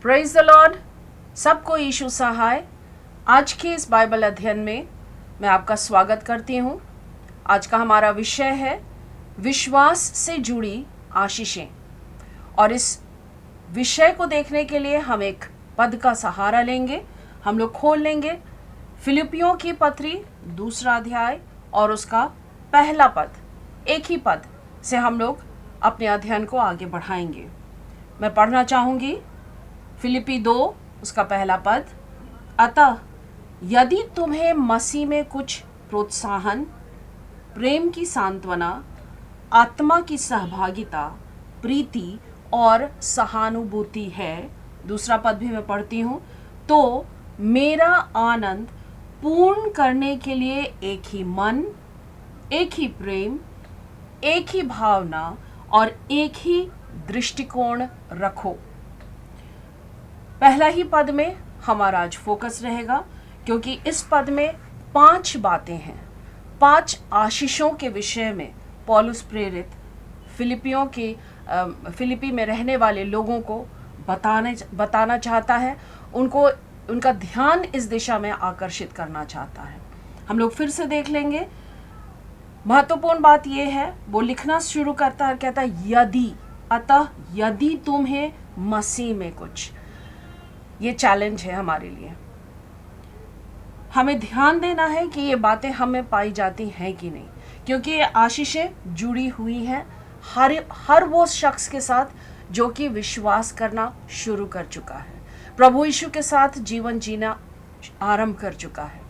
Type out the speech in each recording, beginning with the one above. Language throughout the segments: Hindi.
Praise the Lord. सबको यीशु सहाय। आज के इस बाइबल अध्ययन में मैं आपका स्वागत करती हूँ। आज का हमारा विषय है विश्वास से जुड़ी आशीषें। और इस विषय को देखने के लिए हम एक पद का सहारा लेंगे। हम लोग खोल लेंगे फिलिपियों की पत्री 2 अध्याय और उसका पहला पद। एक ही पद से हम लोग अपने अध्ययन को आगे बढ़ाएंगे। मैं पढ़ना चाहूँगी फिलिपी 2 उसका पहला पद। अतः यदि तुम्हें मसीह में कुछ प्रोत्साहन, प्रेम की सांत्वना, आत्मा की सहभागिता, प्रीति और सहानुभूति है, दूसरा पद भी मैं पढ़ती हूँ, तो मेरा आनंद पूर्ण करने के लिए एक ही मन, एक ही प्रेम, एक ही भावना और एक ही दृष्टिकोण रखो। पहला ही पद में हमारा आज फोकस रहेगा, क्योंकि इस पद में 5 बातें हैं। 5 आशीषों के विषय में पौलुस प्रेरित फिलिपी में रहने वाले लोगों को बताना चाहता है। उनका ध्यान इस दिशा में आकर्षित करना चाहता है। हम लोग फिर से देख लेंगे। महत्वपूर्ण बात यह है, वो लिखना शुरू करता है, कहता है यदि, अतः यदि तुम्हें मसीह में कुछ। ये चैलेंज है हमारे लिए। हमें ध्यान देना है कि ये बातें हमें पाई जाती हैं कि नहीं, क्योंकि ये आशीषें जुड़ी हुई हैं हर वो शख्स के साथ जो कि विश्वास करना शुरू कर चुका है, प्रभु यीशु के साथ जीवन जीना आरंभ कर चुका है।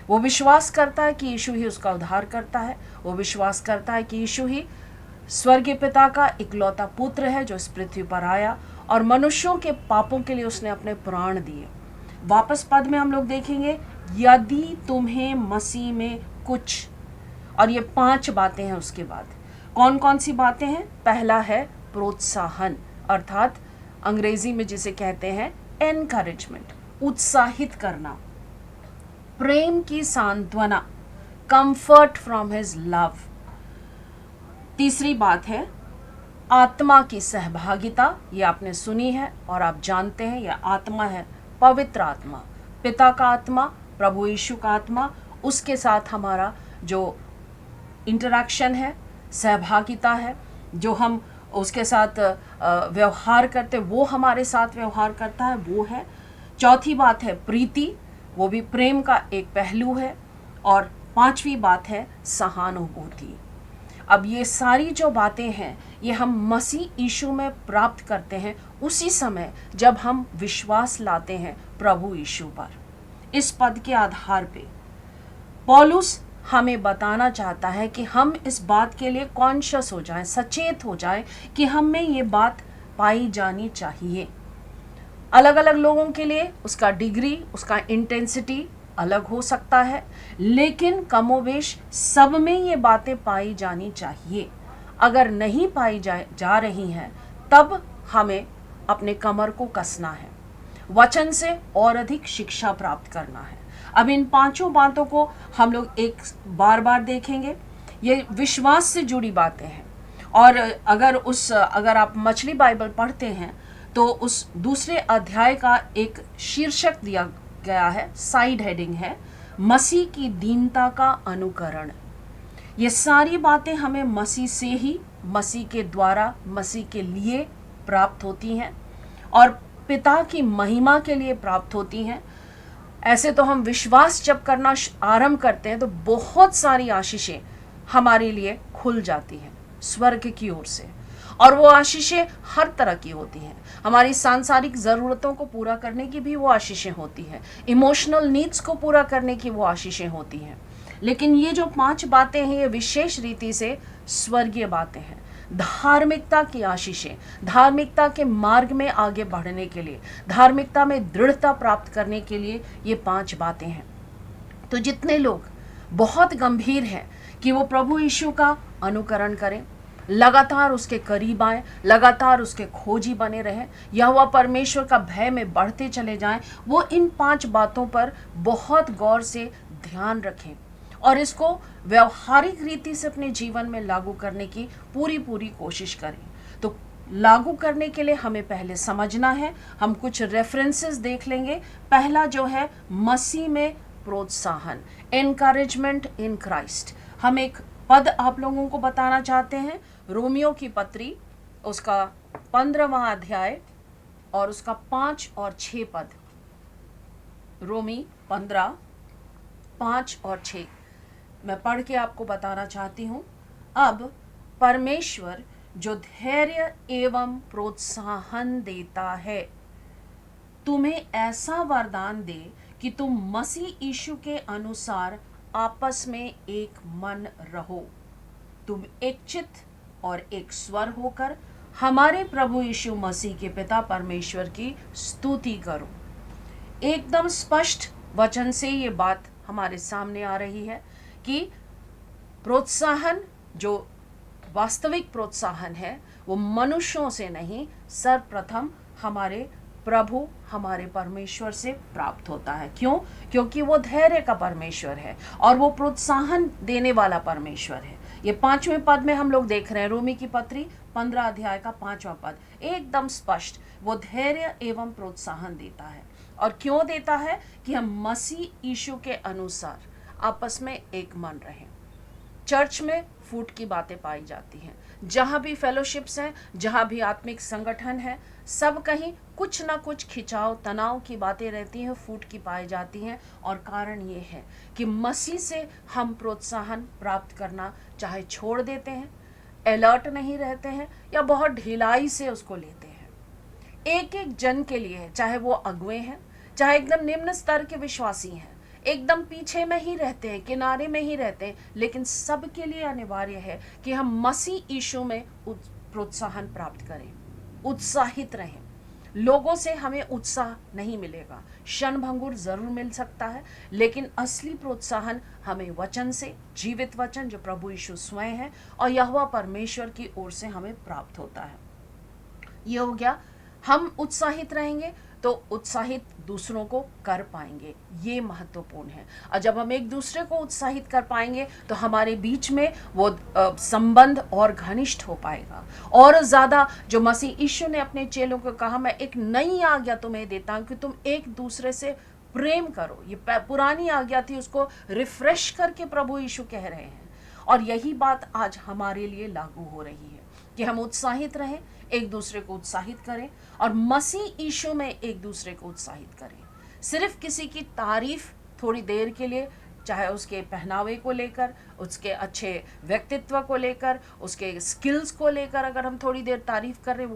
वो विश्वास करता है कि यीशु ही उसका उद्धार करता है। वो विश्वास करता है कि यीशु ही स्वर्गीय पिता का इकलौता पुत्र है जो इस पृथ्वी पर आया और मनुष्यों के पापों के लिए उसने अपने प्राण दिए। वापस पद में हम लोग देखेंगे यदि तुम्हें मसीह में कुछ, और ये 5 बातें हैं। उसके बाद कौन कौन सी बातें हैं? पहला है प्रोत्साहन, अर्थात अंग्रेजी में जिसे कहते हैं एनकरेजमेंट, उत्साहित करना। प्रेम की सांत्वना, कंफर्ट फ्रॉम हिज लव। तीसरी बात है आत्मा की सहभागिता। ये आपने सुनी है और आप जानते हैं, यह आत्मा है पवित्र आत्मा, पिता का आत्मा, प्रभु यीशु का आत्मा। उसके साथ हमारा जो इंटरैक्शन है, सहभागिता है, जो हम उसके साथ व्यवहार करते, वो हमारे साथ व्यवहार करता है, वो है। चौथी बात है प्रीति, वो भी प्रेम का एक पहलू है। और 5वीं बात है सहानुभूति। अब ये सारी जो बातें हैं ये हम मसीह यीशु में प्राप्त करते हैं उसी समय जब हम विश्वास लाते हैं प्रभु यीशु पर। इस पद के आधार पे पौलुस हमें बताना चाहता है कि हम इस बात के लिए कॉन्शियस हो जाएं, सचेत हो जाएं कि हम में ये बात पाई जानी चाहिए। अलग अलग लोगों के लिए उसका डिग्री, उसका इंटेंसिटी अलग हो सकता है, लेकिन कमोवेश सब में ये बातें पाई जानी चाहिए। अगर नहीं पाई जा रही हैं तब हमें अपने कमर को कसना है, वचन से और अधिक शिक्षा प्राप्त करना है। अब इन 5 बातों को हम लोग एक बार देखेंगे। ये विश्वास से जुड़ी बातें हैं। और अगर आप मछली बाइबल पढ़ते हैं तो उस 2 अध्याय का एक शीर्षक दिया गया है, साइड हेडिंग है, मसीह की दीनता का अनुकरण। ये सारी बातें हमें मसीह से ही, मसीह के द्वारा, मसीह के लिए प्राप्त होती हैं और पिता की महिमा के लिए प्राप्त होती हैं। ऐसे तो हम विश्वास जब करना आरंभ करते हैं तो बहुत सारी आशीषें हमारे लिए खुल जाती हैं स्वर्ग की ओर से। और वो आशीषें हर तरह की होती हैं। हमारी सांसारिक ज़रूरतों को पूरा करने की भी वो आशीषें होती हैं, इमोशनल नीड्स को पूरा करने की वो आशीषें होती हैं। लेकिन ये जो 5 बातें हैं ये विशेष रीति से स्वर्गीय बातें हैं। धार्मिकता की आशीषें, धार्मिकता के मार्ग में आगे बढ़ने के लिए, धार्मिकता में दृढ़ता प्राप्त करने के लिए ये 5 बातें हैं। तो जितने लोग बहुत गंभीर हैं कि वो प्रभु यीशु का अनुकरण करें, लगातार उसके करीब आए, लगातार उसके खोजी बने रहें, यहोवा परमेश्वर का भय में बढ़ते चले जाएं, वो इन 5 बातों पर बहुत गौर से ध्यान रखें और इसको व्यवहारिक रीति से अपने जीवन में लागू करने की पूरी कोशिश करें। तो लागू करने के लिए हमें पहले समझना है। हम कुछ रेफरेंसेस देख लेंगे। पहला जो है मसीह में प्रोत्साहन, एनकरेजमेंट इन क्राइस्ट। हम एक पद आप लोगों को बताना चाहते हैं, रोमियो की पत्री उसका 15वां अध्याय और उसका 5 और 6 पद। रोमी 15, 5 और 6 मैं पढ़ के आपको बताना चाहती हूँ। अब परमेश्वर जो धैर्य एवं प्रोत्साहन देता है, तुम्हें ऐसा वरदान दे कि तुम मसीह यीशु के अनुसार आपस में एक मन रहो, तुम एक चित्त और एक स्वर होकर हमारे प्रभु यीशु मसीह के पिता परमेश्वर की स्तुति करो। एकदम स्पष्ट वचन से ये बात हमारे सामने आ रही है कि प्रोत्साहन, जो वास्तविक प्रोत्साहन है, वो मनुष्यों से नहीं, सर्वप्रथम हमारे प्रभु, हमारे परमेश्वर से प्राप्त होता है। क्यों? क्योंकि वो धैर्य का परमेश्वर है और वो प्रोत्साहन देने वाला परमेश्वर है। ये 5वें पद में हम लोग देख रहे हैं, रोमी की पत्री 15 अध्याय का 5वां पद, एकदम स्पष्ट, वो धैर्य एवं प्रोत्साहन देता है। और क्यों देता है? कि हम मसीह यीशु के अनुसार आपस में एक मन रहें। चर्च में फूट की बातें पाई जाती हैं, जहाँ भी फेलोशिप्स हैं, जहाँ भी आत्मिक संगठन है, सब कहीं कुछ ना कुछ खिंचाव तनाव की बातें रहती हैं, फूट की पाई जाती हैं। और कारण ये है कि मसीह से हम प्रोत्साहन प्राप्त करना चाहे छोड़ देते हैं, अलर्ट नहीं रहते हैं, या बहुत ढिलाई से उसको लेते हैं। एक एक जन के लिए, चाहे वो अगुए हैं, चाहे एकदम निम्न स्तर के विश्वासी हैं, एकदम पीछे में ही रहते हैं, किनारे में ही रहते हैं, लेकिन सबके लिए अनिवार्य है कि हम मसीह यीशु में प्रोत्साहन प्राप्त करें, उत्साहित रहें। लोगों से हमें उत्साह नहीं मिलेगा, क्षणभंगुर जरूर मिल सकता है, लेकिन असली प्रोत्साहन हमें वचन से, जीवित वचन जो प्रभु यीशु स्वयं है और यहोवा परमेश्वर की ओर से हमें प्राप्त होता है। ये हो गया, हम उत्साहित रहेंगे तो उत्साहित दूसरों को कर पाएंगे, ये महत्वपूर्ण है। और जब हम एक दूसरे को उत्साहित कर पाएंगे तो हमारे बीच में वो संबंध और घनिष्ठ हो पाएगा। और ज़्यादा, जो मसीह यीशु ने अपने चेलों को कहा, मैं एक नई आज्ञा तुम्हें देता हूँ कि तुम एक दूसरे से प्रेम करो। ये पुरानी आज्ञा थी, उसको रिफ्रेश करके प्रभु यीशु कह रहे हैं। और यही बात आज हमारे लिए लागू हो रही है कि हम उत्साहित रहें, एक दूसरे को उत्साहित करें और मसीह यीशु में एक दूसरे को उत्साहित करें। सिर्फ किसी की तारीफ थोड़ी देर के लिए, चाहे उसके पहनावे को लेकर, उसके अच्छे व्यक्तित्व को लेकर, उसके स्किल्स को लेकर अगर हम थोड़ी देर तारीफ कर रहे हैं,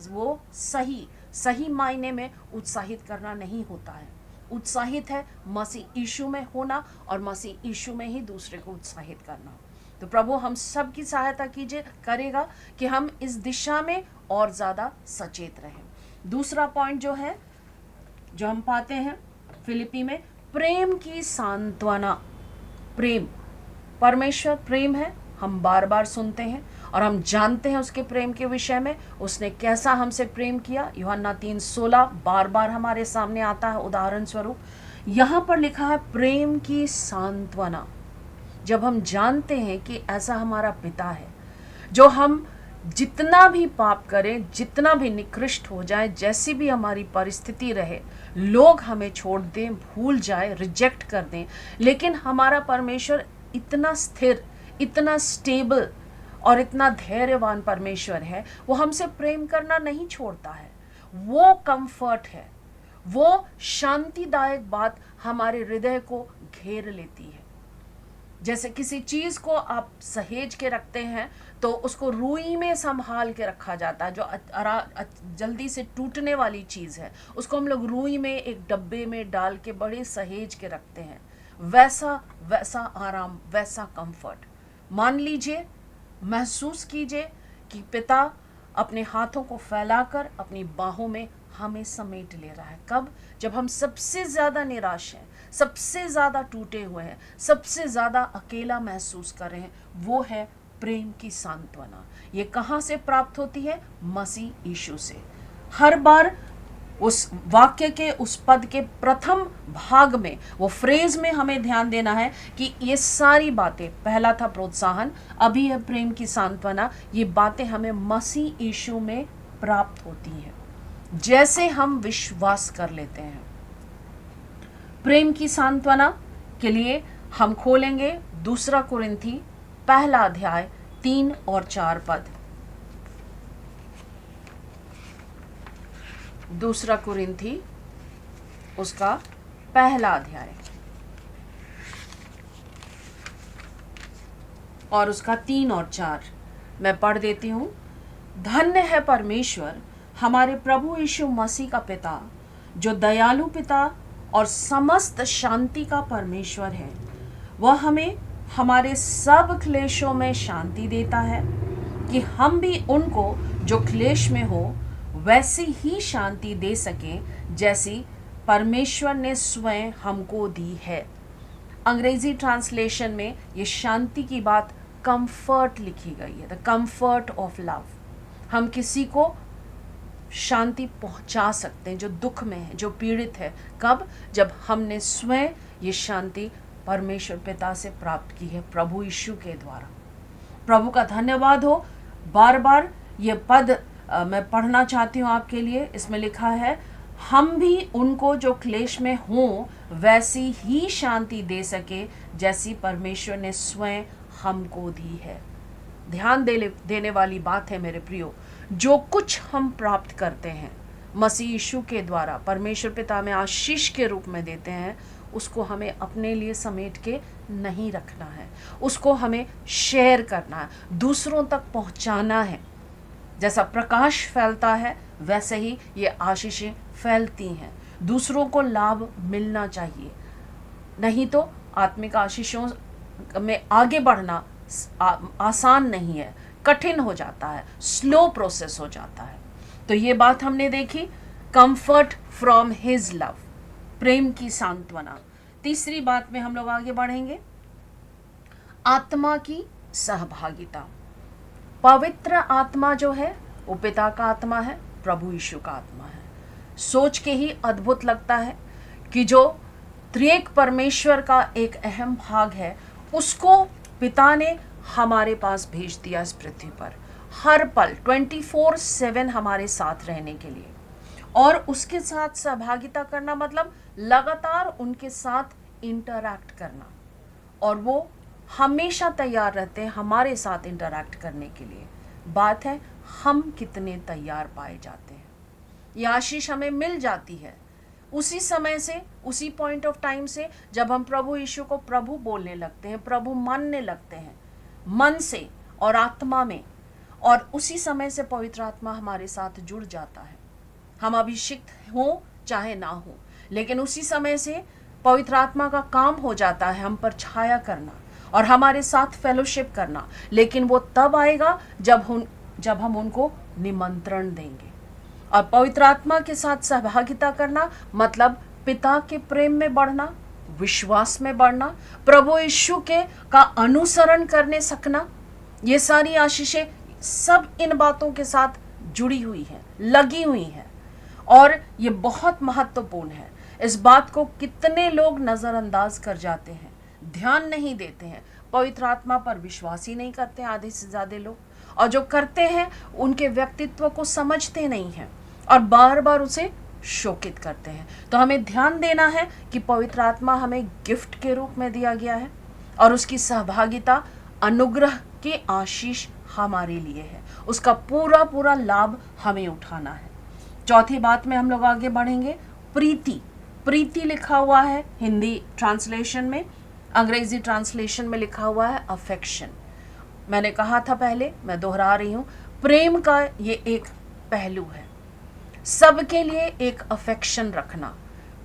वो सही मायने में उत्साहित करना नहीं होता है। उत्साहित है मसीह यीशु में होना और मसीह यीशु में ही दूसरे को उत्साहित करना। तो प्रभु हम सब की सहायता कीजिए, करेगा कि हम इस दिशा में और ज़्यादा सचेत रहें। दूसरा पॉइंट जो है, जो हम पाते हैं फिलिपी में, प्रेम की सांत्वना। प्रेम, परमेश्वर प्रेम है, हम बार बार सुनते हैं और हम जानते हैं उसके प्रेम के विषय में, उसने कैसा हमसे प्रेम किया। यूहन्ना 3:16 बार बार हमारे सामने आता है उदाहरण स्वरूप। यहाँ पर लिखा है प्रेम की सांत्वना। जब हम जानते हैं कि ऐसा हमारा पिता है, जो हम जितना भी पाप करें, जितना भी निकृष्ट हो जाए, जैसी भी हमारी परिस्थिति रहे, लोग हमें छोड़ दें, भूल जाए, रिजेक्ट कर दें, लेकिन हमारा परमेश्वर इतना स्थिर, इतना स्टेबल और इतना धैर्यवान परमेश्वर है, वो हमसे प्रेम करना नहीं छोड़ता है। वो कंफर्ट है, वो शांतिदायक बात हमारे हृदय को घेर लेती है। जैसे किसी चीज़ को आप सहेज के रखते हैं तो उसको रुई में संभाल के रखा जाता है, जो जल्दी से टूटने वाली चीज़ है, उसको हम लोग रुई में एक डब्बे में डाल के बड़े सहेज के रखते हैं। वैसा आराम, वैसा कंफर्ट मान लीजिए, महसूस कीजिए कि पिता अपने हाथों को फैलाकर अपनी बाहों में हमें समेट ले रहा है। कब? जब हम सबसे ज़्यादा निराश हैं, सबसे ज़्यादा टूटे हुए हैं, सबसे ज़्यादा अकेला महसूस कर रहे हैं। वो है प्रेम की सांत्वना। ये कहाँ से प्राप्त होती है? मसीह यीशु से। हर बार उस वाक्य के उस पद के प्रथम भाग में, वो फ्रेज में हमें ध्यान देना है कि ये सारी बातें, पहला था प्रोत्साहन, अभी है प्रेम की सांत्वना, ये बातें हमें मसीह यीशु में प्राप्त होती हैं जैसे हम विश्वास कर लेते हैं। प्रेम की सांत्वना के लिए हम खोलेंगे 2 कुरिन्थी पहला अध्याय 3 और 4 पद। 2 कुरिन्थी उसका पहला अध्याय और उसका 3 और 4 मैं पढ़ देती हूँ। धन्य है परमेश्वर हमारे प्रभु यीशु मसीह का पिता, जो दयालु पिता और समस्त शांति का परमेश्वर है। वह हमें हमारे सब क्लेशों में शांति देता है कि हम भी उनको जो क्लेश में हो वैसी ही शांति दे सकें जैसी परमेश्वर ने स्वयं हमको दी है। अंग्रेजी ट्रांसलेशन में ये शांति की बात कंफर्ट लिखी गई है, द कंफर्ट ऑफ लव। हम किसी को शांति पहुंचा सकते हैं जो दुख में है, जो पीड़ित है। कब? जब हमने स्वयं ये शांति परमेश्वर पिता से प्राप्त की है, प्रभु यीशु के द्वारा। प्रभु का धन्यवाद हो। बार बार ये पद मैं पढ़ना चाहती हूँ आपके लिए। इसमें लिखा है, हम भी उनको जो क्लेश में हों वैसी ही शांति दे सके जैसी परमेश्वर ने स्वयं हमको दी है। ध्यान देने वाली बात है मेरे प्रियो। जो कुछ हम प्राप्त करते हैं मसीह यीशु के द्वारा, परमेश्वर पिता में आशीष के रूप में देते हैं, उसको हमें अपने लिए समेट के नहीं रखना है, उसको हमें शेयर करना है, दूसरों तक पहुंचाना है। जैसा प्रकाश फैलता है वैसे ही ये आशीषें फैलती हैं। दूसरों को लाभ मिलना चाहिए, नहीं तो आत्मिक आशीषों में आगे बढ़ना आसान नहीं है, कठिन हो जाता है, स्लो प्रोसेस हो जाता है। तो ये बात हमने देखी, कंफर्ट फ्रॉम हिज लव, प्रेम की सांत्वना। तीसरी बात में हम लोग आगे बढ़ेंगे, आत्मा की सहभागिता। पवित्र आत्मा जो है वो पिता का आत्मा है, प्रभु यीशु का आत्मा है। सोच के ही अद्भुत लगता है कि जो त्रिएक परमेश्वर का एक अहम भाग है उसको पिता ने हमारे पास भेज दिया इस पृथ्वी पर, हर पल 24/7 हमारे साथ रहने के लिए। और उसके साथ सहभागिता करना मतलब लगातार उनके साथ इंटरैक्ट करना, और वो हमेशा तैयार रहते हैं हमारे साथ इंटरैक्ट करने के लिए। बात है हम कितने तैयार पाए जाते हैं। ये आशीष हमें मिल जाती है उसी समय से, उसी पॉइंट ऑफ टाइम से जब हम प्रभु यीशु को प्रभु बोलने लगते हैं, प्रभु मानने लगते हैं मन से और आत्मा में, और उसी समय से पवित्र आत्मा हमारे साथ जुड़ जाता है। हम अभिषिक्त हों चाहे ना हो, लेकिन उसी समय से पवित्र आत्मा का काम हो जाता है हम पर छाया करना और हमारे साथ फेलोशिप करना। लेकिन वो तब आएगा जब हम उनको निमंत्रण देंगे। और पवित्र आत्मा के साथ सहभागिता करना मतलब पिता के प्रेम में बढ़ना, विश्वास में बढ़ना, प्रभु यीशु के का अनुसरण करने सकना। ये सारी आशीषें सब इन बातों के साथ जुड़ी हुई हैं, लगी हुई हैं, और ये बहुत महत्वपूर्ण है। इस बात को कितने लोग नज़रअंदाज कर जाते हैं, ध्यान नहीं देते हैं, पवित्र आत्मा पर विश्वास ही नहीं करते आधे से ज़्यादा लोग, और जो करते हैं उनके व्यक्तित्व को समझते नहीं हैं और बार बार उसे शोकित करते हैं। तो हमें ध्यान देना है कि पवित्र आत्मा हमें गिफ्ट के रूप में दिया गया है और उसकी सहभागिता अनुग्रह के आशीष हमारे लिए है, उसका पूरा पूरा लाभ हमें उठाना है। चौथी बात में हम लोग आगे बढ़ेंगे, प्रीति। प्रीति लिखा हुआ है हिंदी ट्रांसलेशन में, अंग्रेजी ट्रांसलेशन में लिखा हुआ है अफेक्शन। मैंने कहा था पहले, मैं दोहरा रही हूँ, प्रेम का ये एक पहलू है, सबके लिए एक अफेक्शन रखना,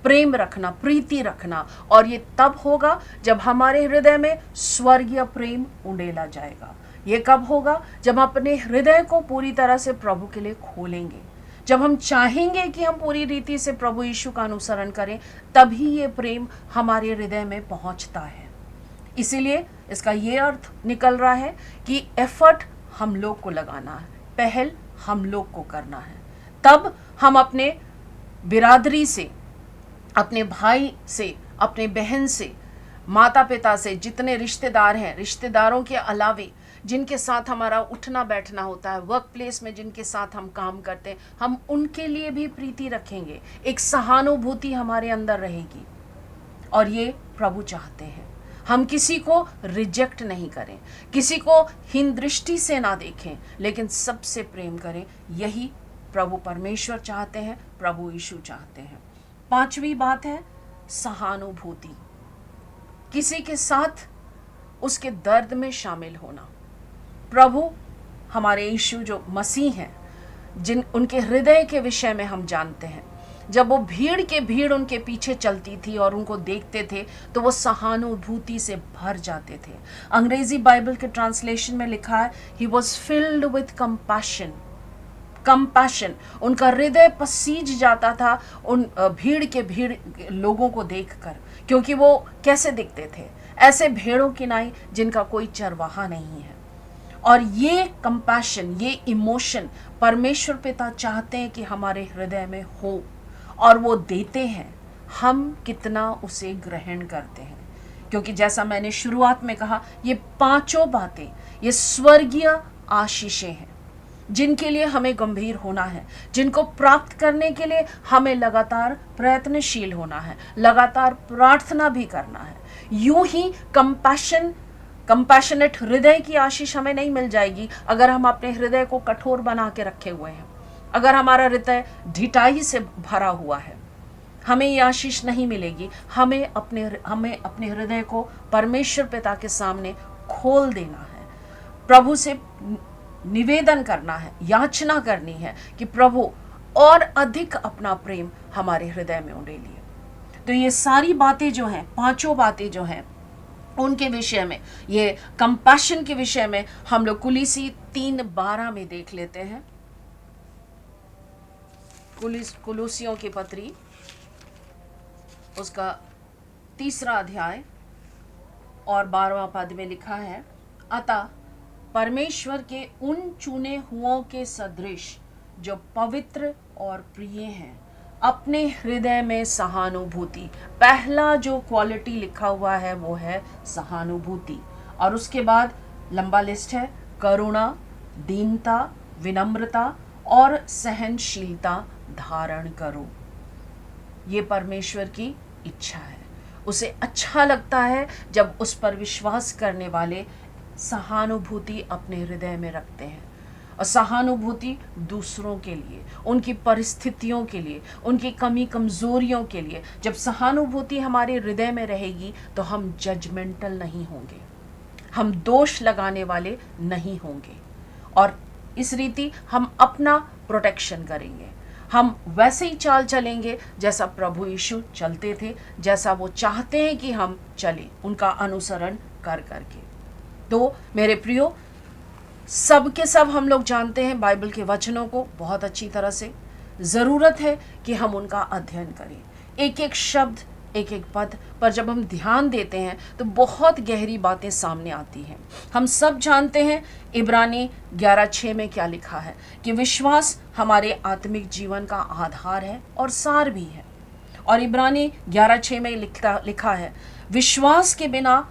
प्रेम रखना, प्रीति रखना। और ये तब होगा जब हमारे हृदय में स्वर्गीय प्रेम उंडेला जाएगा। ये कब होगा? जब अपने हृदय को पूरी तरह से प्रभु के लिए खोलेंगे, जब हम चाहेंगे कि हम पूरी रीति से प्रभु यीशु का अनुसरण करें, तभी ये प्रेम हमारे हृदय में पहुंचता है। इसीलिए इसका ये अर्थ निकल रहा है कि एफर्ट हम लोग को लगाना है, पहल हम लोग को करना है, तब हम अपने बिरादरी से, अपने भाई से, अपने बहन से, माता पिता से, जितने रिश्तेदार हैं, रिश्तेदारों के अलावे जिनके साथ हमारा उठना बैठना होता है, वर्क प्लेस में जिनके साथ हम काम करते हैं, हम उनके लिए भी प्रीति रखेंगे, एक सहानुभूति हमारे अंदर रहेगी। और ये प्रभु चाहते हैं, हम किसी को रिजेक्ट नहीं करें, किसी को हीन दृष्टि से ना देखें, लेकिन सबसे प्रेम करें। यही प्रभु परमेश्वर चाहते हैं, प्रभु यीशु चाहते हैं। पांचवी बात है सहानुभूति, किसी के साथ उसके दर्द में शामिल होना। प्रभु हमारे यीशु जो मसीह हैं, जिन उनके हृदय के विषय में हम जानते हैं, जब वो भीड़ उनके पीछे चलती थी और उनको देखते थे तो वो सहानुभूति से भर जाते थे। अंग्रेजी बाइबल के ट्रांसलेशन में लिखा है he was filled with compassion. उनका हृदय पसीज जाता था उन भीड़ लोगों को देखकर, क्योंकि वो कैसे दिखते थे? ऐसे भेड़ों की नाई जिनका कोई चरवाहा नहीं है। और ये कंपैशन, ये इमोशन परमेश्वर पिता चाहते हैं कि हमारे हृदय में हो, और वो देते हैं। हम कितना उसे ग्रहण करते हैं, क्योंकि जैसा मैंने शुरुआत में कहा, ये पांचों बातें ये स्वर्गीय आशीषें हैं जिनके लिए हमें गंभीर होना है, जिनको प्राप्त करने के लिए हमें लगातार प्रयत्नशील होना है, लगातार प्रार्थना भी करना है। यूं ही कंपैशनेट हृदय की आशीष हमें नहीं मिल जाएगी अगर हम अपने हृदय को कठोर बना के रखे हुए हैं, अगर हमारा हृदय ढिठाई से भरा हुआ है, हमें ये आशीष नहीं मिलेगी। हमें अपने हृदय को परमेश्वर पिता के सामने खोल देना है, प्रभु से निवेदन करना है, याचना करनी है कि प्रभु और अधिक अपना प्रेम हमारे हृदय में उंडेलिए। तो ये सारी बातें जो हैं, पांचों बातें जो हैं, उनके विषय में, ये कंपैशन के विषय में हम लोग कुलीसी 3:12 में देख लेते हैं। कुलूसियों की पत्री उसका 3 अध्याय और 12वां पद में लिखा है, अतः परमेश्वर के उन चुने हुओं के सदृश जो पवित्र और प्रिय हैं, अपने हृदय में सहानुभूति। पहला जो क्वालिटी लिखा हुआ है वो है सहानुभूति, और उसके बाद लंबा लिस्ट है, करुणा, दीनता, विनम्रता और सहनशीलता धारण करो। ये परमेश्वर की इच्छा है। उसे अच्छा लगता है जब उस पर विश्वास करने वाले सहानुभूति अपने हृदय में रखते हैं। और सहानुभूति दूसरों के लिए, उनकी परिस्थितियों के लिए, उनकी कमी कमजोरियों के लिए। जब सहानुभूति हमारे हृदय में रहेगी तो हम जजमेंटल नहीं होंगे, हम दोष लगाने वाले नहीं होंगे, और इस रीति हम अपना प्रोटेक्शन करेंगे। हम वैसे ही चाल चलेंगे जैसा प्रभु यीशु चलते थे, जैसा वो चाहते हैं कि हम चलें, उनका अनुसरण कर करके। तो मेरे प्रियो, सब के सब हम लोग जानते हैं बाइबल के वचनों को बहुत अच्छी तरह से। ज़रूरत है कि हम उनका अध्ययन करें, एक एक शब्द, एक एक पद पर जब हम ध्यान देते हैं तो बहुत गहरी बातें सामने आती हैं। हम सब जानते हैं इब्रानी 11:6 में क्या लिखा है कि विश्वास हमारे आत्मिक जीवन का आधार है और सार भी है। और इब्रानी 11:6 में लिखा है, विश्वास के बिना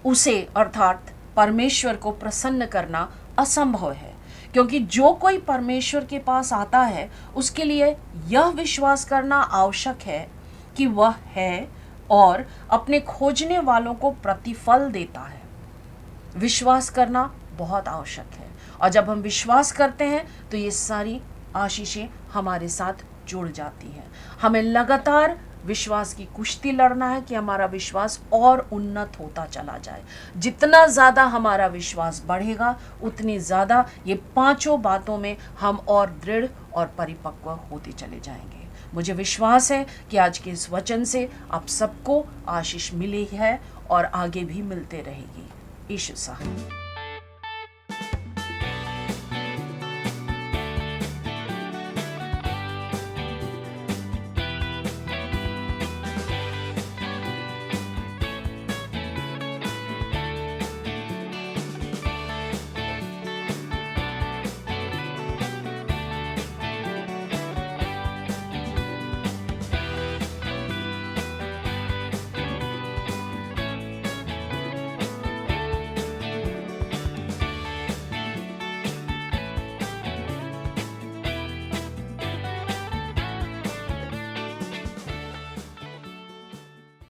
उसे अर्थात परमेश्वर को प्रसन्न करना असंभव है, क्योंकि जो कोई परमेश्वर के पास आता है उसके लिए यह विश्वास करना आवश्यक है कि वह है और अपने खोजने वालों को प्रतिफल देता है। विश्वास करना बहुत आवश्यक है, और जब हम विश्वास करते हैं तो ये सारी आशीषें हमारे साथ जुड़ जाती हैं। हमें लगातार विश्वास की कुश्ती लड़ना है कि हमारा विश्वास और उन्नत होता चला जाए। जितना ज़्यादा हमारा विश्वास बढ़ेगा उतनी ज़्यादा ये पांचों बातों में हम और दृढ़ और परिपक्व होते चले जाएंगे। मुझे विश्वास है कि आज के इस वचन से आप सबको आशीष मिली है और आगे भी मिलते रहेगी। यीशु साहब।